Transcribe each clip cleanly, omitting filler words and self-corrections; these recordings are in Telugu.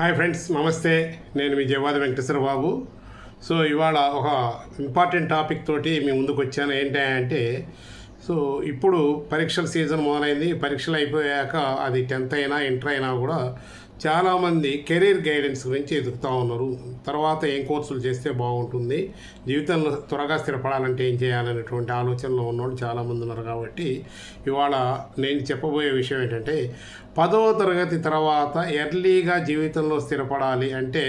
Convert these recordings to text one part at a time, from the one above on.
హాయ్ ఫ్రెండ్స్, నమస్తే. నేను మీ జవాది వెంకటేశ్వర బాబు. సో ఇవాళ ఒక ఇంపార్టెంట్ టాపిక్ తోటి మీ ముందుకు వచ్చాను. ఏంటంటే ఇప్పుడు పరీక్షల సీజన్ మొదలైంది. పరీక్షలు అయిపోయాక అది 10th అయినా ఇంటర్ అయినా కూడా చాలామంది కెరీర్ గైడెన్స్ గురించి ఎదుగుతూ ఉన్నారు. తర్వాత ఏం కోర్సులు చేస్తే బాగుంటుంది, జీవితంలో త్వరగా స్థిరపడాలంటే ఏం చేయాలనేటువంటి ఆలోచనలో ఉన్నవాళ్ళు చాలామంది ఉన్నారు. కాబట్టి ఇవాళ నేను చెప్పబోయే విషయం ఏంటంటే 10వ తరగతి తర్వాత ఎర్లీగా జీవితంలో స్థిరపడాలి అంటే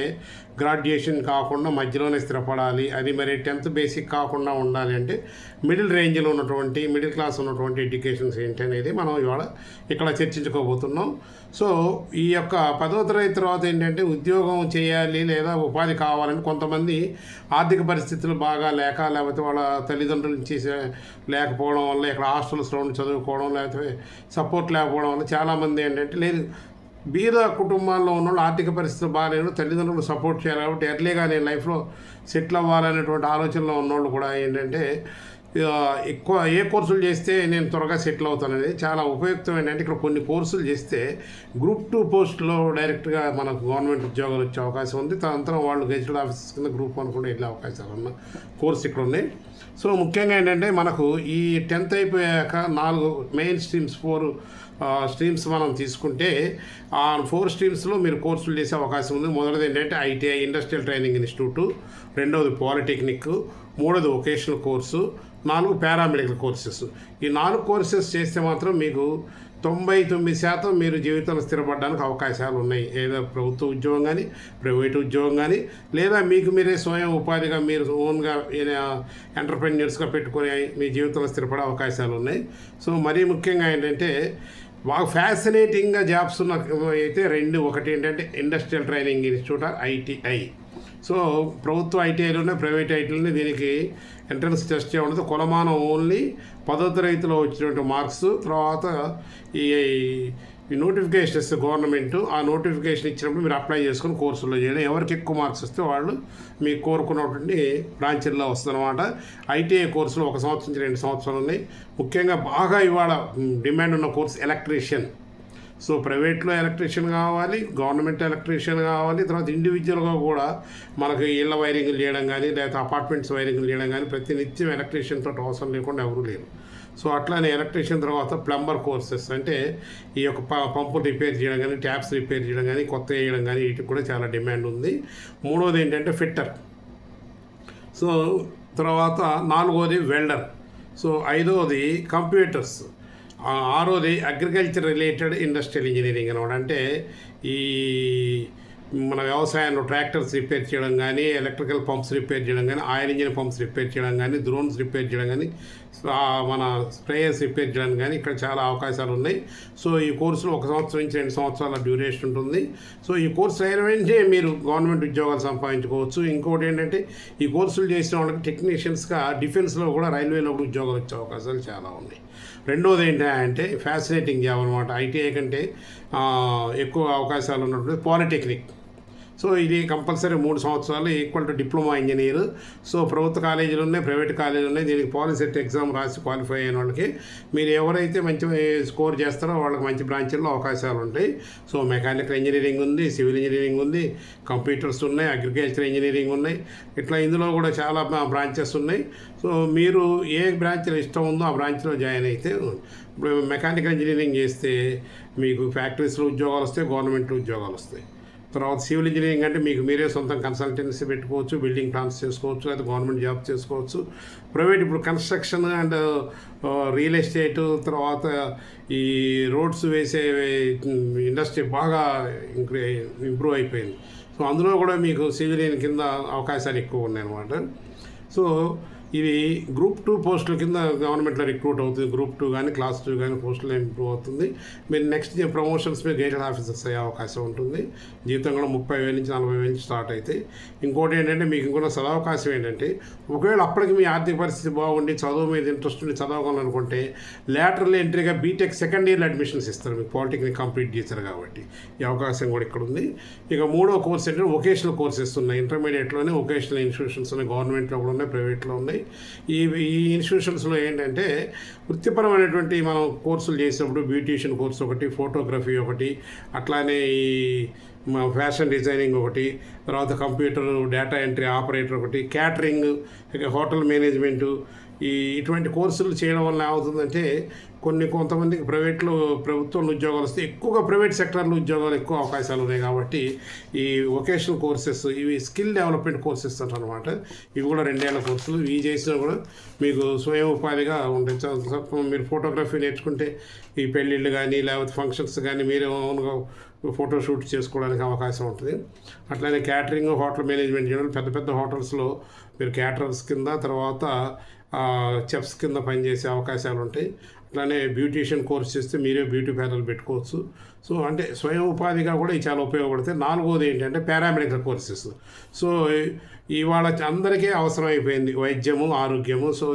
గ్రాడ్యుయేషన్ కాకుండా మధ్యలోనే స్థిరపడాలి. అది మరి 10th బేసిక్ కాకుండా ఉండాలి అంటే మిడిల్ రేంజ్లో ఉన్నటువంటి మిడిల్ క్లాస్ ఉన్నటువంటి ఎడ్యుకేషన్స్ ఏంటి అనేది మనం ఇవాళ ఇక్కడ చర్చించుకోబోతున్నాం. సో ఈ యొక్క 10వ తరగతి తర్వాత ఏంటంటే ఉద్యోగం చేయాలి లేదా ఉపాధి కావాలని కొంతమంది ఆర్థిక పరిస్థితులు బాగా లేకపోతే వాళ్ళ తల్లిదండ్రుల నుంచి లేకపోవడం వల్ల ఇక్కడ హాస్టల్స్లో ఉండి చదువుకోవడం లేకపోతే సపోర్ట్ లేకపోవడం వల్ల చాలామంది ఏంటంటే లేదు బీద కుటుంబాల్లో ఉన్న వాళ్ళు ఆర్థిక పరిస్థితులు బాగాలేను, తల్లిదండ్రులు సపోర్ట్ చేయాలి కాబట్టి ఎర్లీగా నేను లైఫ్లో సెటిల్ అవ్వాలనేటువంటి ఆలోచనలో ఉన్నోళ్ళు కూడా ఏంటంటే ఎక్కువ ఏ కోర్సులు చేస్తే నేను త్వరగా సెటిల్ అవుతాననేది చాలా ఉపయుక్తం. ఏంటంటే ఇక్కడ కొన్ని కోర్సులు చేస్తే గ్రూప్ 2 పోస్టులో డైరెక్ట్గా మనకు గవర్నమెంట్ ఉద్యోగాలు వచ్చే అవకాశం ఉంది. తనంతరం వాళ్ళు గెజిటెడ్ ఆఫీసర్స్ కింద గ్రూప్ 1 కూడా వెళ్ళే అవకాశాలు ఉన్న కోర్సు ఇక్కడ ఉన్నాయి. సో ముఖ్యంగా ఏంటంటే మనకు ఈ 10th అయిపోయాక 4 మెయిన్ స్ట్రీమ్స్ 4 స్ట్రీమ్స్ మనం తీసుకుంటే ఆ 4 స్ట్రీమ్స్లో మీరు కోర్సులు చేసే అవకాశం ఉంది. మొదటిది ఏంటంటే ఐటీఐ ఇండస్ట్రియల్ ట్రైనింగ్ ఇన్స్టిట్యూటు, రెండవది పాలిటెక్నిక్, మూడవది వొకేషనల్ కోర్సు, 4 పారామెడికల్ కోర్సెస్. ఈ 4 కోర్సెస్ చేస్తే మాత్రం మీకు 99% మీరు జీవితంలో స్థిరపడడానికి అవకాశాలు ఉన్నాయి. ఏదో ప్రభుత్వ ఉద్యోగం కానీ ప్రైవేట్ ఉద్యోగం కానీ లేదా మీకు మీరే స్వయం ఉపాధిగా మీరు ఓన్గా ఎంటర్ప్రెన్యూర్స్గా పెట్టుకొని మీ జీవితంలో స్థిరపడే అవకాశాలు ఉన్నాయి. సో మరీ ముఖ్యంగా ఏంటంటే బాగా ఫ్యాసినేటింగ్గా జాబ్స్ ఉన్న అయితే ఒకటి ఏంటంటే industrial training institute ITI. So ప్రభుత్వ ఐటీఐలోనే ప్రైవేట్ ఐటీలోనే దీనికి ఎంట్రన్స్ టెస్ట్ ఉండదు. కొలమానం ఓన్లీ 10వ తరగతిలో వచ్చినటువంటి మార్క్స్. తర్వాత ఈ నోటిఫికేషన్ ఇస్తే గవర్నమెంట్ ఆ నోటిఫికేషన్ ఇచ్చినప్పుడు మీరు అప్లై చేసుకుని కోర్సుల్లో చేయడం. ఎవరికి ఎక్కువ మార్క్స్ వస్తే వాళ్ళు మీకు కోరుకున్నటువంటి బ్రాంచ్ల్లో వస్తుందన్నమాట. ఐటీఐ కోర్సులు 1 సంవత్సరం నుంచి 2 సంవత్సరాలు ఉన్నాయి. ముఖ్యంగా బాగా ఇవాళ డిమాండ్ ఉన్న కోర్సు ఎలక్ట్రీషియన్. సో ప్రైవేట్లో ఎలక్ట్రీషియన్ కావాలి, గవర్నమెంట్ ఎలక్ట్రీషియన్ కావాలి, తర్వాత ఇండివిజువల్గా కూడా మనకి ఇళ్ళ వైరింగ్లు చేయడం కానీ లేకపోతే అపార్ట్మెంట్స్ వైరింగ్లు చేయడం కానీ ప్రతి నిత్యం ఎలక్ట్రీషియన్ తోటి అవసరం లేకుండా ఎవరూ లేరు. సో అట్లానే ఎలక్ట్రీషియన్ తర్వాత ప్లంబర్ కోర్సెస్ అంటే ఈ యొక్క పంపు రిపేర్ చేయడం కానీ ట్యాప్స్ రిపేర్ చేయడం కానీ కొత్త వేయడం కానీ వీటికి కూడా చాలా డిమాండ్ ఉంది. మూడవది ఏంటంటే ఫిట్టర్. సో తర్వాత 4వది వెల్డర్. సో 5వది కంప్యూటర్స్. 6వది అగ్రికల్చర్ రిలేటెడ్ ఇండస్ట్రియల్ ఇంజనీరింగ్ అనమాట. అంటే ఈ మన వ్యవసాయంలో ట్రాక్టర్స్ రిపేర్ చేయడం కానీ ఎలక్ట్రికల్ పంప్స్ రిపేర్ చేయడం కానీ ఆయిల్ ఇంజిన్ పంప్స్ రిపేర్ చేయడం కానీ డ్రోన్స్ రిపేర్ చేయడం కానీ మన స్ప్రేయర్స్ రిపేర్ చేయడం కానీ ఇక్కడ చాలా అవకాశాలు ఉన్నాయి. సో ఈ కోర్సులో 1 సంవత్సరం నుంచి 2 సంవత్సరాల డ్యూరేషన్ ఉంటుంది. సో ఈ కోర్సు అయిన వెంటనే మీరు గవర్నమెంట్ ఉద్యోగాలు సంపాదించుకోవచ్చు. ఇంకోటి ఏంటంటే ఈ కోర్సులు చేసిన వాళ్ళకి టెక్నీషియన్స్గా డిఫెన్స్లో కూడా రైల్వేలో కూడా ఉద్యోగాలు వచ్చే అవకాశాలు చాలా ఉన్నాయి. రెండోది ఏంటంటే ఫ్యాసినేటింగ్ జాబ్ అనమాట. ఐటీఐ కంటే ఎక్కువ అవకాశాలు ఉన్నటువంటి పాలిటెక్నిక్. సో ఇది కంపల్సరీ 3 సంవత్సరాలు equal to diploma engineer. So ప్రభుత్వ కాలేజీలు ఉన్నాయి, ప్రైవేట్ కాలేజీలు ఉన్నాయి. దీనికి పాలిసెట్ ఎగ్జామ్ రాసి క్వాలిఫై అయిన వాళ్ళకి మీరు ఎవరైతే మంచి స్కోర్ చేస్తారో వాళ్ళకి మంచి బ్రాంచ్ల్లో అవకాశాలు ఉంటాయి. సో మెకానికల్ ఇంజనీరింగ్ ఉంది, సివిల్ ఇంజనీరింగ్ ఉంది, కంప్యూటర్స్ ఉన్నాయి, అగ్రికల్చర్ ఇంజనీరింగ్ ఉన్నాయి. ఇట్లా ఇందులో కూడా చాలా బ్రాంచెస్ ఉన్నాయి. సో మీరు ఏ బ్రాంచ్లో ఇష్టం ఉందో ఆ బ్రాంచ్లో జాయిన్ అయితే ఇప్పుడు మెకానికల్ ఇంజనీరింగ్ చేస్తే మీకు ఫ్యాక్టరీస్లో ఉద్యోగాలు వస్తాయి, గవర్నమెంట్లో ఉద్యోగాలు వస్తాయి. తర్వాత సివిల్ ఇంజనీరింగ్ అంటే మీకు మీరే సొంతం కన్సల్టెన్సీ పెట్టుకోవచ్చు, బిల్డింగ్ ప్లాన్స్ చేసుకోవచ్చు, లేదా గవర్నమెంట్ జాబ్ చేసుకోవచ్చు. ప్రైవేట్ ఇప్పుడు కన్స్ట్రక్షన్ అండ్ రియల్ ఎస్టేట్ తర్వాత ఈ రోడ్స్ వేసే ఇండస్ట్రీ బాగా ఇంప్రూవ్ అయిపోయింది. సో అందులో కూడా మీకు సివిల్ కింద అవకాశాలు ఎక్కువ ఉన్నాయి అన్నమాట. సో ఇది గ్రూప్ 2 పోస్టుల కింద గవర్నమెంట్లో రిక్రూట్ అవుతుంది. గ్రూప్ 2 కానీ క్లాస్ 2 కానీ పోస్టులు ఇంప్రూవ్ అవుతుంది. మీరు నెక్స్ట్ ప్రమోషన్స్ మీద గెజిటెడ్ ఆఫీసర్స్ అయ్యే అవకాశం ఉంటుంది. జీతం కూడా 30,000 నుంచి 40,000 నుంచి స్టార్ట్ అవుతాయి. ఇంకోటి ఏంటంటే మీకు ఇంకొక సదవకాశం ఏంటంటే ఒకవేళ అప్పటికి మీ ఆర్థిక పరిస్థితి బాగుండి చదువు మీద ఇంట్రెస్ట్ ఉండి చదవగలనుకుంటే లేటరల్ ఎంట్రీగా బీటెక్ సెకండ్ ఇయర్లో అడ్మిషన్స్ ఇస్తారు. మీకు పాలిటెక్నిక్ కంప్లీట్ చేశారు కాబట్టి ఈ అవకాశం కూడా ఇక్కడ ఉంది. ఇక 3వ కోర్స్ ఏంటంటే వొకేషనల్ కోర్సెస్ ఉన్నాయి. ఇంటర్మీడియట్లోనే వొకేషనల్ ఇన్స్టిట్యూషన్స్ ఉన్నాయి, గవర్నమెంట్లో కూడా ఉన్నాయి, ప్రైవేట్లో ఉన్నాయి. ఈ ఇన్స్టిట్యూషన్స్లో ఏంటంటే వృత్తిపరమైనటువంటి మనం కోర్సులు చేసినప్పుడు బ్యూటీషియన్ కోర్సు ఒకటి, ఫోటోగ్రఫీ ఒకటి, అట్లానే ఈ ఫ్యాషన్ డిజైనింగ్ ఒకటి, తర్వాత కంప్యూటర్ డేటా ఎంట్రీ ఆపరేటర్ ఒకటి, క్యాటరింగ్, హోటల్ మేనేజ్మెంటు, ఇటువంటి కోర్సులు చేయడం వల్ల ఏమవుతుందంటే కొంతమందికి ప్రభుత్వం ఉద్యోగాలు వస్తే ఎక్కువగా ప్రైవేట్ సెక్టర్లో ఉద్యోగాలు ఎక్కువ అవకాశాలు ఉన్నాయి. కాబట్టి ఈ వొకేషనల్ కోర్సెస్, ఇవి స్కిల్ డెవలప్మెంట్ కోర్సెస్ అంటారనమాట. ఇవి కూడా 2 ఏళ్ల కోర్సులు. ఇవి చేసినా కూడా మీకు స్వయం ఉపాధిగా ఉంటాయి. మీరు ఫోటోగ్రఫీ నేర్చుకుంటే ఈ పెళ్ళిళ్ళు కానీ లేకపోతే ఫంక్షన్స్ కానీ మీరు ఓన్గా ఫోటోషూట్ చేసుకోవడానికి అవకాశం ఉంటుంది. అట్లానే క్యాటరింగ్, హోటల్ మేనేజ్మెంట్ చేయడం, పెద్ద పెద్ద హోటల్స్లో మీరు క్యాటరర్స్ కింద, తర్వాత చెఫ్స్ కింద పనిచేసే అవకాశాలు ఉంటాయి. అట్లానే బ్యూటీషియన్ కోర్స్ చేస్తే మీరే బ్యూటీ పార్లర్ పెట్టుకోవచ్చు. సో అంటే స్వయం ఉపాధిగా కూడా ఇవి చాలా ఉపయోగపడతాయి. 4వది ఏంటంటే పారామెడికల్ కోర్సెస్. సో ఇవాళ అందరికీ అవసరం అయిపోయింది వైద్యము, ఆరోగ్యము. సో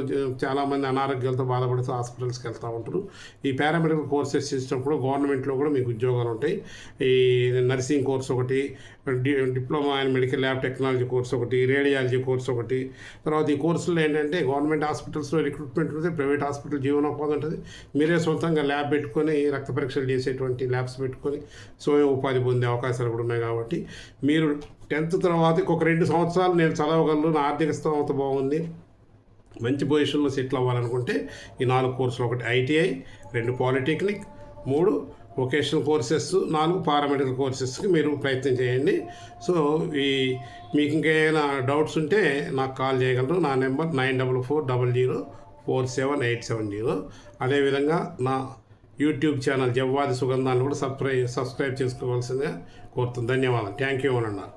చాలామంది అనారోగ్యాలతో బాధపడుతూ హాస్పిటల్స్కి వెళ్తూ ఉంటారు. ఈ పారామెడికల్ కోర్సెస్ చేసినప్పుడు గవర్నమెంట్లో కూడా మీకు ఉద్యోగాలు ఉంటాయి. ఈ నర్సింగ్ కోర్స్ ఒకటి, diploma in medical lab technology course ఒకటి, రేడియాలజీ కోర్స్ ఒకటి. తర్వాత ఈ కోర్సులు ఏంటంటే గవర్నమెంట్ హాస్పిటల్స్లో రిక్రూట్మెంట్ ఉంటుంది, ప్రైవేట్ హాస్పిటల్ జీవనోపాధి ఉంటుంది. మీరే సొంతంగా ల్యాబ్ పెట్టుకొని రక్త పరీక్షలు చేసేటువంటి ల్యాబ్స్ పెట్టుకొని స్వయం ఉపాధి పొందే అవకాశాలు కూడా ఉన్నాయి. కాబట్టి మీరు 10th తర్వాత ఒక 2 సంవత్సరాలు నేను చదవగలను, నా ఆర్థిక స్థోమత బాగుంది, మంచి పొజిషన్లో సెటిల్ అవ్వాలనుకుంటే ఈ 4 కోర్సులు, ఒకటి ITI, 2 polytechnic, 3 vocational courses, 4 paramedical కోర్సెస్కి మీరు ప్రయత్నం చేయండి. సో మీకు ఇంకేమైనా డౌట్స్ ఉంటే నాకు కాల్ చేయగలరు. నా నెంబర్ 9440047870. అదేవిధంగా నా యూట్యూబ్ ఛానల్ జవ్వాది సుగంధాన్ని కూడా సబ్స్క్రైబ్ చేసుకోవాల్సిందిగా కోరుతుంది. ధన్యవాదాలు. థ్యాంక్ యూ అన్నారు.